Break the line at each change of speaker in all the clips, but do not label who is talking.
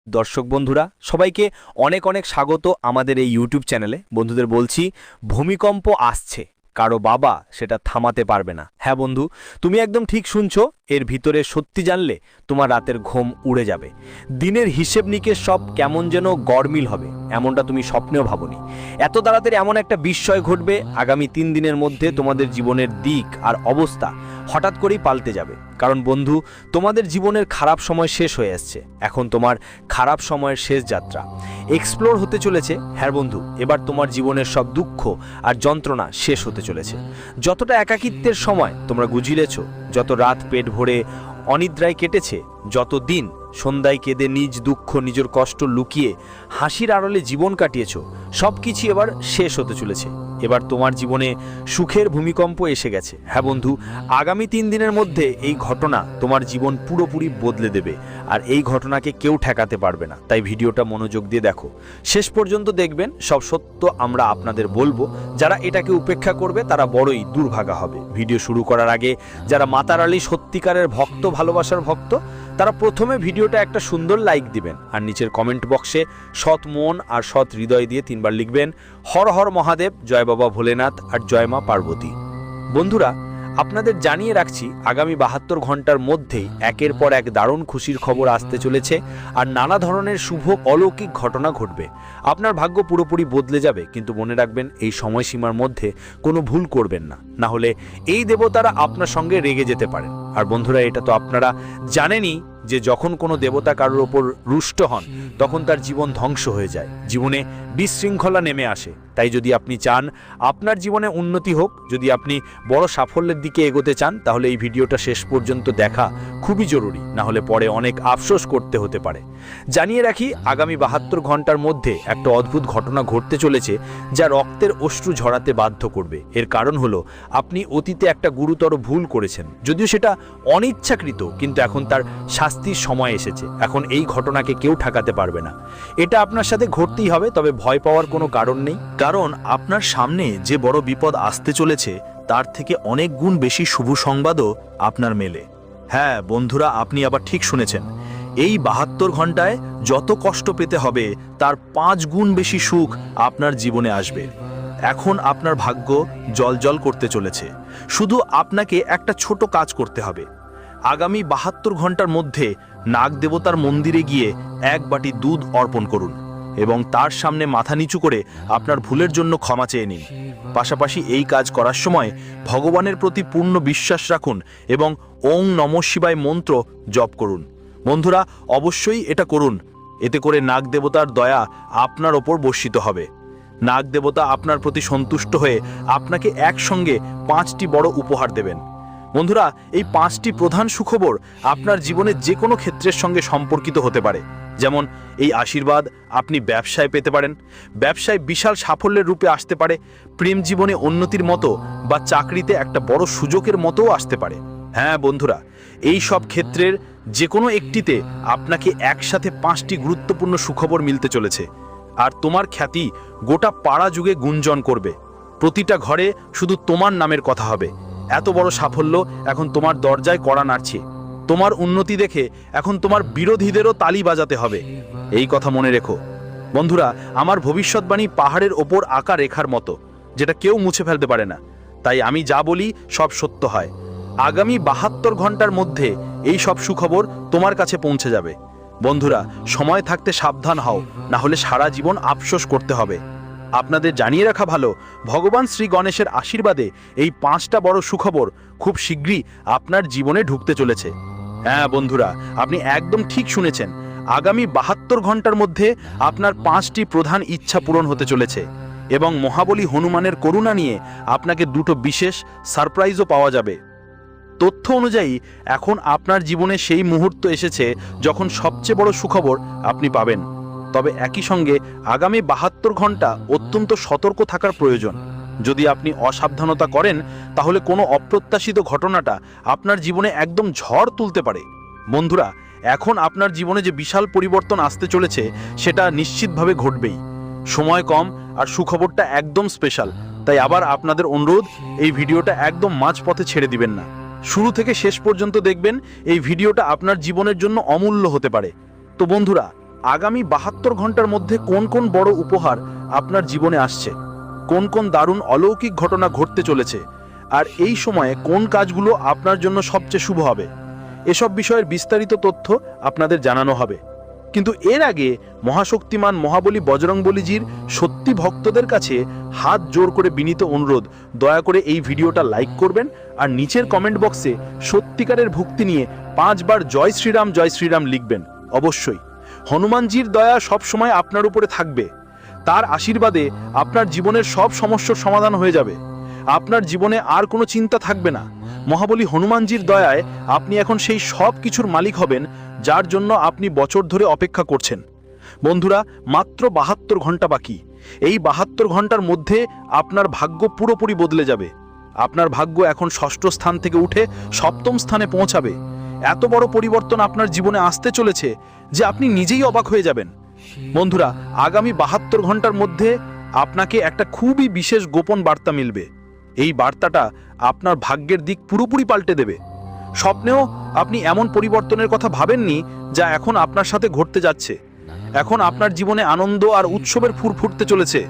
দর্শক বন্ধুরা সবাইকে অনেক অনেক স্বাগত আমাদের এই ইউটিউব চ্যানেলে। বন্ধুদের বলছি, ভূমিকম্প আসছে, কারো বাবা সেটা থামাতে পারবে না। হ্যাঁ বন্ধু, তুমি একদম ঠিক শুনছো। এর ভিতরে সত্যি জানলে তোমার রাতের ঘুম উড়ে যাবে। দিনের হিসেব নিকেশ সব কেমন যেন গড়মিল হবে, এমনটা তুমি স্বপ্নেও ভাবনি। এত তাড়াতাড়ি এমন একটা বিস্ময় ঘটবে, আগামী 3 দিনের মধ্যে তোমাদের জীবনের দিক আর অবস্থা হঠাৎ করেই পাল্টে যাবে। কারণ বন্ধু, তোমাদের জীবনের খারাপ সময় শেষ হয়ে আসছে, এখন তোমার খারাপ সময়ের শেষ যাত্রা এক্সপ্লোর হতে চলেছে। হ্যাঁ বন্ধু, এবার তোমার জীবনের সব দুঃখ আর যন্ত্রণা শেষ হতে চলেছে। যতটা একাকিত্বের সময় তোমরা গুজিলেছ, যত রাত পেট ভরে অনিদ্রায় কেটেছে, যত দিন সন্ধ্যায় কেঁদে নিজ দুঃখ নিজের কষ্ট লুকিয়ে হাসির আড়লে জীবন কাটিয়েছ, সব কিছু এবার শেষ হতে চলেছে। এবার তোমার জীবনে সুখের ভূমিকম্প এসে গেছে। হ্যাঁ বন্ধু, আগামী 3 দিনের মধ্যে এই ঘটনা তোমার জীবন পুরোপুরি বদলে দেবে, আর এই ঘটনাকে কেউ ঠেকাতে পারবে না। তাই ভিডিওটা মনোযোগ দিয়ে দেখো, শেষ পর্যন্ত দেখবেন। সব সত্য আমরা আপনাদের বলবো। যারা এটাকে উপেক্ষা করবে তারা বড়ই দুর্ভাগা হবে। ভিডিও শুরু করার আগে যারা মা তারালী সত্যিকারের ভক্ত, ভালোবাসার ভক্ত, তারা প্রথমে ভিডিওটা একটা সুন্দর লাইক দিবেন, আর নিচের কমেন্ট বক্সে সৎ মন আর সৎ হৃদয় দিয়ে 3 বার লিখবেন হর হর মহাদেব, জয় বাবা ভোলেনাথ আর জয় মা পার্বতী। বন্ধুরা, আপনাদের জানিয়ে রাখছি, আগামী 72 ঘন্টার মধ্যেই একের পর এক দারুণ খুশির খবর আসতে চলেছে, আর নানা ধরনের শুভ অলৌকিক ঘটনা ঘটবে। আপনার ভাগ্য পুরোপুরি বদলে যাবে, কিন্তু মনে রাখবেন এই সময়সীমার মধ্যে কোনো ভুল করবেন না, না হলে এই দেবতারা আপনার সঙ্গে রেগে যেতে পারেন। আর বন্ধুরা, এটা তো আপনারা জানেনই যে যখন কোনো দেবতা কারোর ওপর রুষ্ট হন, তখন তার জীবন ধ্বংস হয়ে যায়, জীবনে বিশৃঙ্খলা নেমে আসে। তাই যদি আপনি চান আপনার জীবনে উন্নতি হোক, যদি আপনি বড় সাফল্যের দিকে এগোতে চান, তাহলে এই ভিডিওটা শেষ পর্যন্ত দেখা খুবই জরুরি, না হলে পরে অনেক আফসোস করতে হতে পারে। জানিয়ে রাখি, আগামী 72 ঘন্টার মধ্যে একটা অদ্ভুত ঘটনা ঘটতে চলেছে, যা রক্তের অশ্রু ঝরাতে বাধ্য করবে। এর কারণ হলো, আপনি অতীতে একটা গুরুতর ভুল করেছেন, যদিও সেটা অনিচ্ছাকৃত, কিন্তু এখন তার শাস্তির সময় এসেছে। এখন এই ঘটনাকে কেউ ঠেকাতে পারবে না, এটা আপনার সাথে ঘটতেই হবে। তবে ভয় পাওয়ার কোনো কারণ নেই, কারণ আপনার সামনে যে বড় বিপদ আসতে চলেছে, তার থেকে অনেক গুণ বেশি শুভ সংবাদও আপনার মেলে। হ্যাঁ বন্ধুরা, আপনি আবার ঠিক শুনেছেন, এই 72 ঘন্টায় যত কষ্ট পেতে হবে, তার 5 গুণ বেশি সুখ আপনার জীবনে আসবে। এখন আপনার ভাগ্য জ্বলজ্বল করতে চলেছে। শুধু আপনাকে একটা ছোট কাজ করতে হবে। আগামী 72 ঘন্টার মধ্যে নাগ দেবতার মন্দিরে গিয়ে 1 বাটি দুধ অর্পণ করুন এবং তার সামনে মাথা নিচু করে আপনার ভুলের জন্য ক্ষমা চেয়ে নিন। পাশাপাশি এই কাজ করার সময় ভগবানের প্রতি পূর্ণ বিশ্বাস রাখুন এবং ওং নমঃ শিবায় মন্ত্র জপ করুন। বন্ধুরা, অবশ্যই এটা করুন, এতে করে নাগ দেবতার দয়া আপনার ওপর বর্ষিত হবে। নাগ দেবতা আপনার প্রতি সন্তুষ্ট হয়ে আপনাকে একসঙ্গে 5টি বড় উপহার দেবেন। বন্ধুরা, এই 5টি প্রধান সুখবর আপনার জীবনের যে কোনো ক্ষেত্রের সঙ্গে সম্পর্কিত হতে পারে। যেমন এই আশীর্বাদ আপনি ব্যবসায় পেতে পারেন, ব্যবসায় বিশাল সাফল্যের রূপে আসতে পারে, প্রেম জীবনে উন্নতির মতো বা চাকরিতে একটা বড় সুযোগের মতোও আসতে পারে। হ্যাঁ বন্ধুরা, এই সব ক্ষেত্রের যে কোনো একটিতে আপনাকে একসাথে 5টি গুরুত্বপূর্ণ সুখবর মিলতে চলেছে, আর তোমার খ্যাতি গোটা পাড়া যুগে গুঞ্জন করবে। প্রতিটা ঘরে শুধু তোমার নামের কথা হবে। এত বড় সাফল্য এখন তোমার দরজায় কড়া নাড়ছে। তোমার উন্নতি দেখে এখন তোমার বিরোধীদেরও তালি বাজাতে হবে। এই কথা মনে রেখো বন্ধুরা, আমার ভবিষ্যৎবাণী পাহাড়ের ওপর আঁকা রেখার মতো, যেটা কেউ মুছে ফেলতে পারে না। তাই আমি যা বলি সব সত্য হয়। আগামী 72 ঘন্টার মধ্যে এই সব সুখবর তোমার কাছে পৌঁছে যাবে। বন্ধুরা, সময় থাকতে সাবধান হও, না হলে সারা জীবন আফসোস করতে হবে। আপনাদের জানিয়ে রাখা ভালো, ভগবান শ্রী গণেশের আশীর্বাদে এই 5টা বড় সুখবর খুব শীঘ্রই আপনার জীবনে ঢুকতে চলেছে। হ্যাঁ বন্ধুরা, আপনি একদম ঠিক শুনেছেন, আগামী 72 ঘন্টার মধ্যে আপনার 5টি প্রধান ইচ্ছা পূরণ হতে চলেছে, এবং মহাবলী হনুমানের করুণা নিয়ে আপনাকে 2টো বিশেষ সারপ্রাইজও পাওয়া যাবে। তথ্য অনুযায়ী এখন আপনার জীবনে সেই মুহূর্ত এসেছে যখন সবচেয়ে বড় সুখবর আপনি পাবেন। তবে একই সঙ্গে আগামী 72 ঘন্টা অত্যন্ত সতর্ক থাকার প্রয়োজন। যদি আপনি অসাবধানতা করেন, তাহলে কোনো অপ্রত্যাশিত ঘটনাটা আপনার জীবনে একদম ঝড় তুলতে পারে। বন্ধুরা, এখন আপনার জীবনে যে বিশাল পরিবর্তন আসতে চলেছে, সেটা নিশ্চিতভাবে ঘটবেই। সময় কম আর সুখবরটা একদম স্পেশাল। তাই আবার আপনাদের অনুরোধ, এই ভিডিওটা একদম মাঝপথে ছেড়ে দিবেন না, শুরু থেকে শেষ পর্যন্ত দেখবেন। এই ভিডিওটা আপনার জীবনের জন্য অমূল্য হতে পারে। তো বন্ধুরা,
আগামী 72 ঘন্টার মধ্যে কোন কোন বড় উপহার আপনার জীবনে আসছে, কোন কোন দারুণ অলৌকিক ঘটনা ঘটতে চলেছে, আর এই সময়ে কোন কাজগুলো আপনার জন্য সবচেয়ে শুভ হবে, এসব বিষয়ের বিস্তারিত তথ্য আপনাদের জানানো হবে। কিন্তু এর আগে মহাশক্তিমান মহাবলী বজরংবলীজির সত্যি ভক্তদের কাছে হাত জোর করে বিনীত অনুরোধ, দয়া করে এই ভিডিওটা লাইক করবেন আর নিচের কমেন্ট বক্সে সত্যিকারের ভক্তি নিয়ে 5 বার জয় শ্রীরাম লিখবেন। অবশ্যই হনুমানজির দয়া সব সময় আপনার উপরে থাকবে। তার আশীর্বাদে আপনার জীবনের সব সমস্যার সমাধান হয়ে যাবে। আপনার জীবনে আর কোনো চিন্তা থাকবে না। মহাবলী হনুমানজির দয়ায় আপনি এখন সেই সব কিছুর মালিক হবেন যার জন্য আপনি বছর ধরে অপেক্ষা করছেন। বন্ধুরা, মাত্র 72 ঘন্টা বাকি। এই 72 ঘন্টার মধ্যে আপনার ভাগ্য পুরোপুরি বদলে যাবে। আপনার ভাগ্য এখন 6ষ্ঠ স্থান থেকে উঠে 7ম স্থানে পৌঁছাবে। এত বড় পরিবর্তন আপনার জীবনে আসতে চলেছে যে আপনি নিজেই অবাক হয়ে যাবেন। বন্ধুরা, আগামী 72 ঘন্টার মধ্যে আপনাকে একটা খুবই বিশেষ গোপন বার্তা মিলবে। এই বার্তাটা আপনার ভাগ্যের দিক পুরোপুরি পাল্টে দেবে। স্বপ্নেও আপনি এমন পরিবর্তনের কথা ভাবেননি যা এখন আপনার সাথে ঘটতে যাচ্ছে। এখন আপনার জীবনে আনন্দ আর উৎসবের ফুর ফুটতে চলেছে।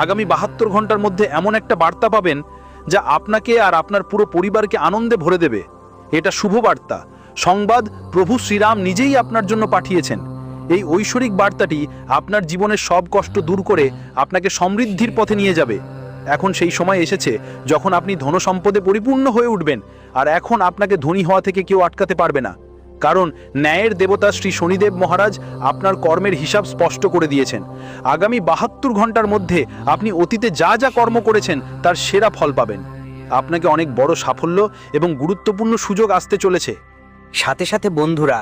আগামী 72 ঘন্টার মধ্যে এমন একটা বার্তা পাবেন যা আপনাকে আর আপনার পুরো পরিবারকে আনন্দে ভরে দেবে। এটা শুভ বার্তা সংবাদ প্রভু শ্রীরাম নিজেই আপনার জন্য পাঠিয়েছেন। এই ঐশ্বরিক বার্তাটি আপনার জীবনের সব কষ্ট দূর করে আপনাকে সমৃদ্ধির পথে নিয়ে যাবে। এখন সেই সময় এসেছে যখন আপনি ধন সম্পদে পরিপূর্ণ হয়ে উঠবেন, আর এখন আপনাকে ধনী হওয়া থেকে কেউ আটকাতে পারবে না। কারণ ন্যায়ের দেবতা শ্রী শনিদেব মহারাজ আপনার কর্মের হিসাব স্পষ্ট করে দিয়েছেন। আগামী 72 ঘন্টার মধ্যে আপনি অতীতে যা যা কর্ম করেছেন তার সেরা ফল পাবেন। আপনাকে অনেক বড় সাফল্য এবং গুরুত্বপূর্ণ সুযোগ আসতে চলেছে।
সাথে সাথে বন্ধুরা,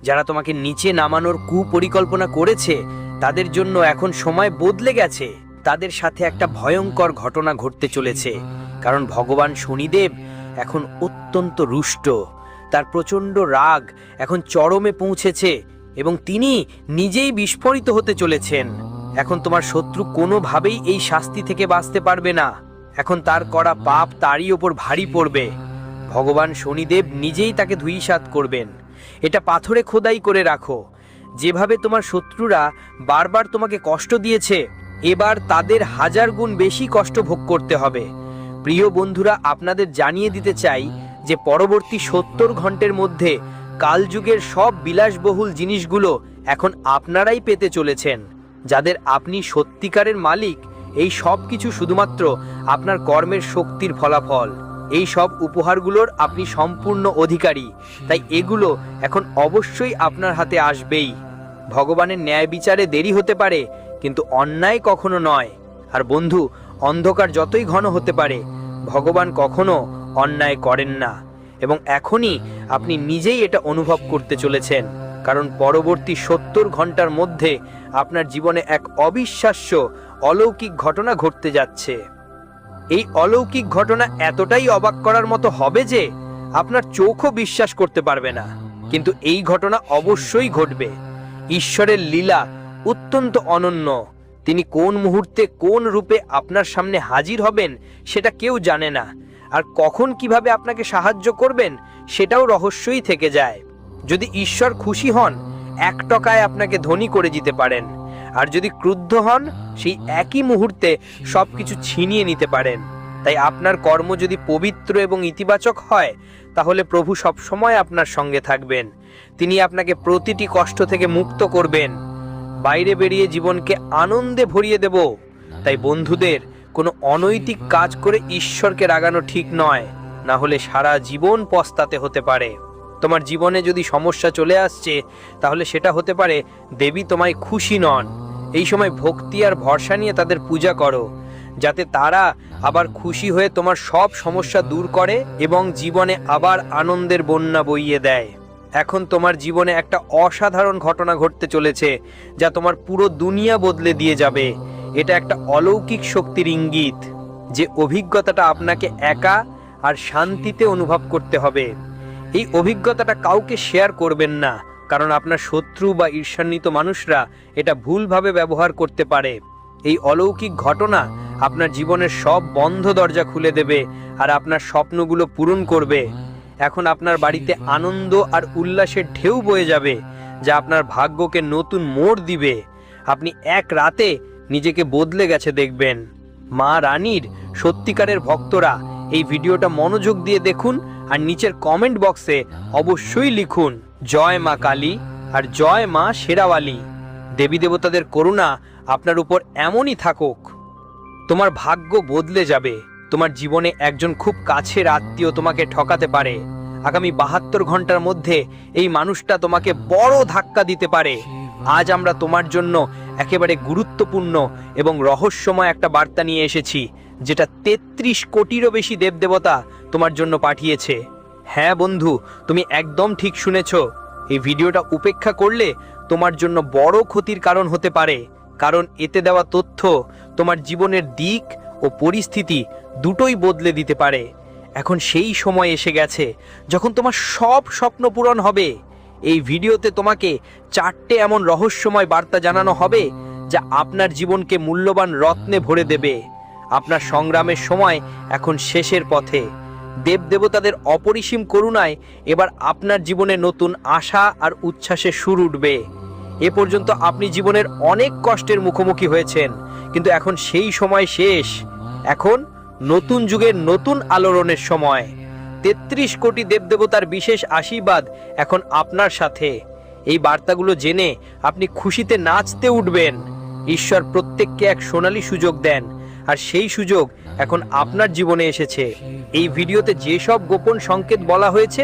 যারা তোমাকে নিচে নামানোর কুপরিকল্পনা করেছে তাদের জন্য এখন সময় বদলে গেছে। তাদের সাথে একটা ভয়ঙ্কর ঘটনা ঘটতে চলেছে, কারণ ভগবান শনিদেব এখন অত্যন্ত রুষ্ট। তার প্রচণ্ড রাগ এখন চরমে পৌঁছেছে এবং তিনি নিজেই বিস্ফোরিত হতে চলেছেন। এখন তোমার শত্রু কোনোভাবেই এই শাস্তি থেকে বাঁচতে পারবে না। এখন তার করা পাপ তারই ওপর ভারী পড়বে। ভগবান শনিদেব নিজেই তাকে ধূলিসাৎ করবেন। এটা পাথরে খোদাই করে রাখো। যেভাবে তোমার শত্রুরা বারবার তোমাকে কষ্ট দিয়েছে, এবার তাদের 1000 গুণ বেশি কষ্ট ভোগ করতে হবে। প্রিয় বন্ধুরা, আপনাদের জানিয়ে দিতে চাই যে পরবর্তী 70 ঘন্টার মধ্যে কালযুগের সব বিলাসবহুল জিনিসগুলো এখন আপনারাই পেতে চলেছেন। যাদের আপনি সত্যিকারের মালিক, এই সব কিছু শুধুমাত্র আপনার কর্মের শক্তির ফলাফল। এই সব উপহারগুলোর আপনি সম্পূর্ণ অধিকারী, তাই এগুলো এখন অবশ্যই আপনার হাতে আসবেই। ভগবানের ন্যায় বিচারে দেরি হতে পারে, কিন্তু অন্যায় কখনো নয়। আর বন্ধু, অন্ধকার যতই ঘন হতে পারে, ভগবান কখনো অন্যায় করেন না। এবং এখনই আপনি নিজেই এটা অনুভব করতে চলেছেন, কারণ পরবর্তী 70 ঘন্টার মধ্যে আপনার জীবনে এক অবিশ্বাস্য অলৌকিক ঘটনা ঘটতে যাচ্ছে। এই অলৌকিক ঘটনা এতটাই অবাক করার মতো হবে যে আপনার চোখও বিশ্বাস করতে পারবে না, কিন্তু এই ঘটনা অবশ্যই ঘটবে। ঈশ্বরের লীলা অত্যন্ত অনন্য। তিনি কোন মুহূর্তে কোন রূপে আপনার সামনে হাজির হবেন সেটা কেউ জানে না, আর কখন কিভাবে আপনাকে সাহায্য করবেন সেটাও রহস্যই থেকে যায়। যদি ঈশ্বর খুশি হন, 1 টাকায় আপনাকে ধনী করে দিতে পারেন, আর যদি ক্রুদ্ধ হন, সেই একই মুহূর্তে সবকিছু ছিনিয়ে নিতে পারেন। তাই আপনার কর্ম যদি পবিত্র এবং ইতিবাচক হয়, তাহলে প্রভু সব সময় আপনার সঙ্গে থাকবেন। তিনি আপনাকে প্রতিটি কষ্ট থেকে মুক্ত করবেন। বাইরে বেরিয়ে জীবনকে আনন্দে ভরিয়ে দেব। তাই বন্ধুদের, কোনো অনৈতিক কাজ করে ঈশ্বরকে রাগানো ঠিক নয়, না হলে সারা জীবন পস্তাতে হতে পারে। তোমার জীবনে যদি সমস্যা চলে আসছে, তাহলে সেটা হতে পারে দেবী তোমায় খুশি নন। এই সময় ভক্তি আর ভরসা নিয়ে তাদের পূজা করো, যাতে তারা আবার খুশি হয়ে তোমার সব সমস্যা দূর করে এবং জীবনে আবার আনন্দের বন্যা বইয়ে দেয়। এখন তোমার জীবনে একটা অসাধারণ ঘটনা ঘটতে চলেছে, যা তোমার পুরো দুনিয়া বদলে দিয়ে যাবে। এটা একটা অলৌকিক শক্তির ইঙ্গিত, যে অভিজ্ঞতাটা আপনাকে একা আর শান্তিতে অনুভব করতে হবে। এই অভিজ্ঞতাটা কাউকে শেয়ার করবেন না, কারণ আপনার শত্রু বা ঈর্ষান্বিত মানুষরা এটা ভুলভাবে ব্যবহার করতে পারে। এই অলৌকিক ঘটনা আপনার জীবনের সব বন্ধ দরজা খুলে দেবে আর আপনার স্বপ্নগুলো পূরণ করবে। এখন আপনার বাড়িতে আনন্দ আর উল্লাসের ঢেউ বয়ে যাবে, যা আপনার ভাগ্যকে নতুন মোড় দিবে। আপনি এক রাতে নিজেকে বদলে গেছে দেখবেন। মা রানীর সত্যিকারের ভক্তরা এই ভিডিওটা মনোযোগ দিয়ে দেখুন আর নিচের কমেন্ট বক্সে অবশ্যই লিখুন জয় মা কালী আর জয় মা শেরাওয়ালি। দেবী দেবতাদের করুণা আপনার উপর এমনই থাকুক। তোমার ভাগ্য বদলে যাবে। তোমার জীবনে একজন খুব কাছের আত্মীয় তোমাকে ঠকাতে পারে। আগামী 72 ঘন্টার মধ্যে এই মানুষটা তোমাকে বড় ধাক্কা দিতে পারে। আজ আমরা তোমার জন্য একেবারে গুরুত্বপূর্ণ এবং রহস্যময় একটা বার্তা নিয়ে এসেছি, যেটা 33 কোটিরও বেশি দেবদেবতা তোমার জন্য পাঠিয়েছে। হ্যাঁ বন্ধু, তুমি একদম ঠিক শুনেছ। এই ভিডিওটা উপেক্ষা করলে তোমার জন্য বড় ক্ষতির কারণ হতে পারে, কারণ এতে দেওয়া তথ্য তোমার জীবনের দিক ও পরিস্থিতি দুটোই বদলে দিতে পারে। এখন সেই সময় এসে গেছে যখন তোমার সব স্বপ্ন পূরণ হবে। এই ভিডিওতে তোমাকে 4টে এমন রহস্যময় বার্তা জানানো হবে যা আপনার জীবনকে মূল্যবান রত্নে ভরে দেবে। আপনার সংগ্রামের সময় এখন শেষের পথে। দেবদেবতাদের অপরিসীম করুণায় এবার আপনার জীবনে নতুন আশা আর উচ্ছ্বাসের সুর উঠবে। এ পর্যন্ত আপনি জীবনের অনেক কষ্টের মুখোমুখি হয়েছেন, কিন্তু এখন সেই সময় শেষ। এখন নতুন যুগের নতুন আলোড়নের সময়। 33 কোটি দেবদেবতার বিশেষ আশীর্বাদ এখন আপনার সাথে। এই বার্তাগুলো জেনে আপনি খুশিতে নাচতে উঠবেন। ঈশ্বর প্রত্যেককে এক সোনালী সুযোগ দেন, আর সেই সুযোগ এখন আপনার জীবনে এসেছে। এই ভিডিওতে যেসব গোপন সংকেত বলা হয়েছে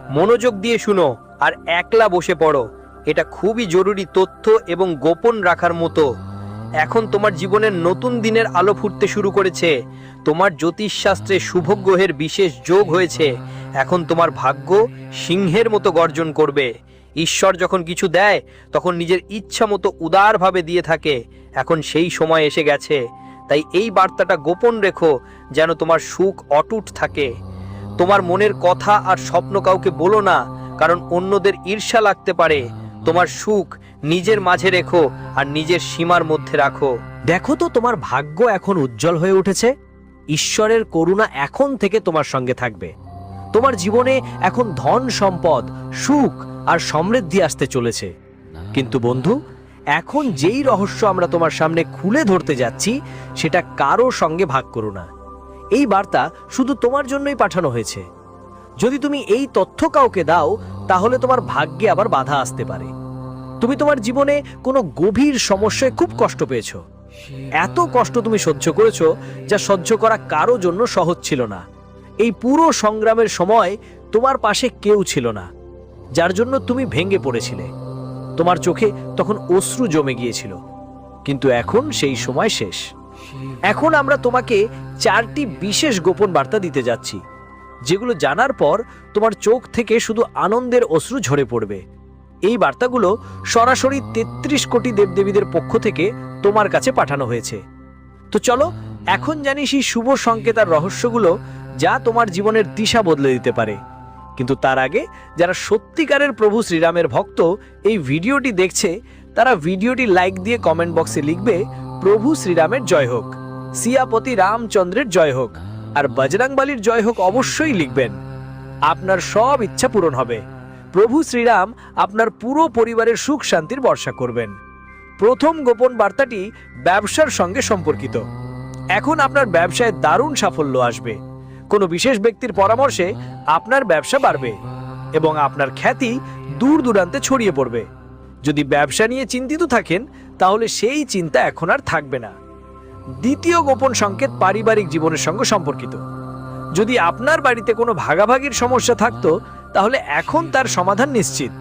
মনোযোগ দিয়ে শুনো আর একলা বসে পড়ো। এটা খুবই জরুরি তথ্য এবং গোপন রাখার মতো। এখন তোমার জীবনের নতুন দিনের আলো ফুটতে শুরু করেছে। তোমার জ্যোতিষশাস্ত্রে শুভ গ্রহের বিশেষ যোগ হয়েছে। এখন তোমার ভাগ্য সিংহের মতো গর্জন করবে। ঈশ্বর যখন কিছু দেয় তখন নিজের ইচ্ছা মতো উদারভাবে দিয়ে থাকে। এখন সেই সময় এসে গেছে। তাই এই বার্তাটা গোপন রেখো, যেন তোমার সুখ অটুট থাকে। তোমার মনের কথা আর স্বপ্ন কাউকে বলো না, কারণ অন্যদের ঈর্ষা লাগতে পারে। তোমার সুখ নিজের মাঝে রেখো আর নিজের সীমার মধ্যে রাখো।
দেখো তো, তোমার ভাগ্য এখন উজ্জ্বল হয়ে উঠেছে। ঈশ্বরের করুণা এখন থেকে তোমার সঙ্গে থাকবে। তোমার জীবনে এখন ধন সম্পদ, সুখ আর সমৃদ্ধি আসতে চলেছে। কিন্তু বন্ধু, এখন যেই রহস্য আমরা তোমার সামনে খুলে ধরতে যাচ্ছি সেটা কারো সঙ্গে ভাগ করো না। এই বার্তা শুধু তোমার জন্যই পাঠানো হয়েছে। যদি তুমি এই তথ্য কাউকে দাও তাহলে তোমার ভাগ্যে আবার বাধা আসতে পারে। তুমি তোমার জীবনে কোনো গভীর সমস্যায় খুব কষ্ট পেয়েছো। এত কষ্ট তুমি সহ্য করেছো যা সহ্য করা কারো জন্য সহজ ছিল না। এই পুরো সংগ্রামের সময় তোমার পাশে কেউ ছিল না, যার জন্য তুমি ভেঙে পড়েছিলে। তোমার চোখে তখন অশ্রু জমে গিয়েছিল। কিন্তু এখন সেই সময় শেষ। এখন আমরা তোমাকে 4টি বিশেষ গোপন বার্তা দিতে যাচ্ছি, যেগুলো জানার পর তোমার চোখ থেকে শুধু আনন্দের অশ্রু ঝরে পড়বে। এই বার্তাগুলো সরাসরি 33 কোটি দেবদেবীদের পক্ষ থেকে তোমার কাছে পাঠানো হয়েছে। তো চলো এখন জানি সেই শুভ সংকেত আর রহস্যগুলো যা তোমার জীবনের দিশা বদলে দিতে পারে। কিন্তু তার আগে যারা সত্যিকারের প্রভু শ্রীরামের ভক্ত এই ভিডিওটি দেখছে, তারা ভিডিওটি লাইক দিয়ে কমেন্ট বক্সে লিখবে প্রভু শ্রীরামের জয় হোক, সিয়াপতি রামচন্দ্রের জয় হোক, আর বজরংবলীর জয় হোক অবশ্যই লিখবেন। আপনার সব ইচ্ছা পূরণ হবে। প্রভু শ্রীরাম আপনার পুরো পরিবারের সুখ শান্তির বর্ষা করবেন। প্রথম গোপন বার্তাটি ব্যবসার সঙ্গে সম্পর্কিত। এখন আপনার ব্যবসায় দারুণ সাফল্য আসবে। কোনো বিশেষ ব্যক্তির পরামর্শে আপনার ব্যবসা বাড়বে এবং আপনার খ্যাতি দূর দূরান্তে ছড়িয়ে পড়বে। যদি ব্যবসা নিয়ে চিন্তিত থাকেন তাহলে সেই চিন্তা এখন আর থাকবে না। দ্বিতীয় গোপন সংকেত পারিবারিক জীবনের সঙ্গে সম্পর্কিত। যদি আপনার বাড়িতে কোনো ভাগাভাগির সমস্যা থাকতো তাহলে এখন তার সমাধান নিশ্চিত।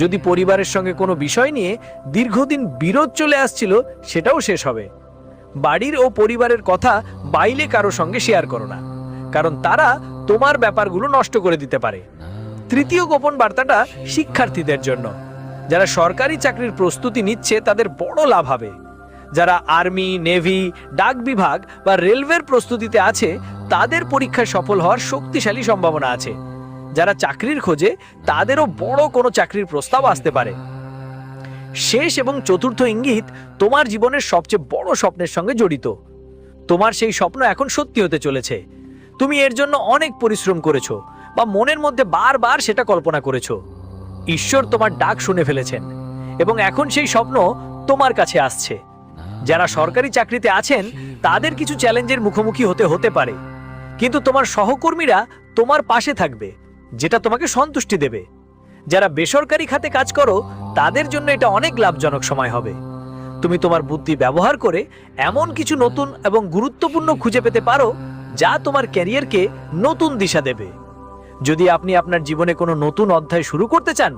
যদি পরিবারের সঙ্গে কোনো বিষয় নিয়ে দীর্ঘদিন বিরোধ চলে আসছিল, সেটাও শেষ হবে। বাড়ির ও পরিবারের কথা বাইরে কারো সঙ্গে শেয়ার করো না, কারণ তারা তোমার ব্যাপারগুলো নষ্ট করে দিতে পারে। তৃতীয় গোপন বার্তাটা শিক্ষার্থীদের জন্য। যারা সরকারি চাকরির প্রস্তুতি নিচ্ছে তাদের বড় লাভ হবে। যারা আর্মি, নেভি, ডাক বিভাগ বা রেলওয়ের প্রস্তুতিতে আছে তাদের পরীক্ষায় সফল হওয়ার শক্তিশালী সম্ভাবনা আছে। যারা চাকরির খোঁজে তাদেরও বড় কোনো চাকরির প্রস্তাব আসতে পারে। শেষ এবং চতুর্থ ইঙ্গিত তোমার জীবনের সবচেয়ে বড় স্বপ্নের সঙ্গে জড়িত। তোমার সেই স্বপ্ন এখন সত্যি হতে চলেছে। তুমি এর জন্য অনেক পরিশ্রম করেছো বা মনের মধ্যে বারবার সেটা কল্পনা করেছো। ঈশ্বর তোমার ডাক শুনে ফেলেছেন এবং এখন সেই স্বপ্ন তোমার কাছে আসছে। যারা সরকারি চাকরিতে আছেন তাদের কিছু চ্যালেঞ্জের মুখোমুখি হতে পারে, কিন্তু তোমার সহকর্মীরা তোমার পাশে থাকবে, যেটা তোমাকে সন্তুষ্টি দেবে। যারা বেসরকারি খাতে কাজ করো তাদের জন্য এটা অনেক লাভজনক সময় হবে। তুমি তোমার বুদ্ধি ব্যবহার করে এমন কিছু নতুন এবং গুরুত্বপূর্ণ খুঁজে পেতে পারো যা তোমার ক্যারিয়ারকে নতুন দিশা দেবে। যদি আপনি আপনার জীবনে কোনো নতুন অধ্যায় শুরু করতে চান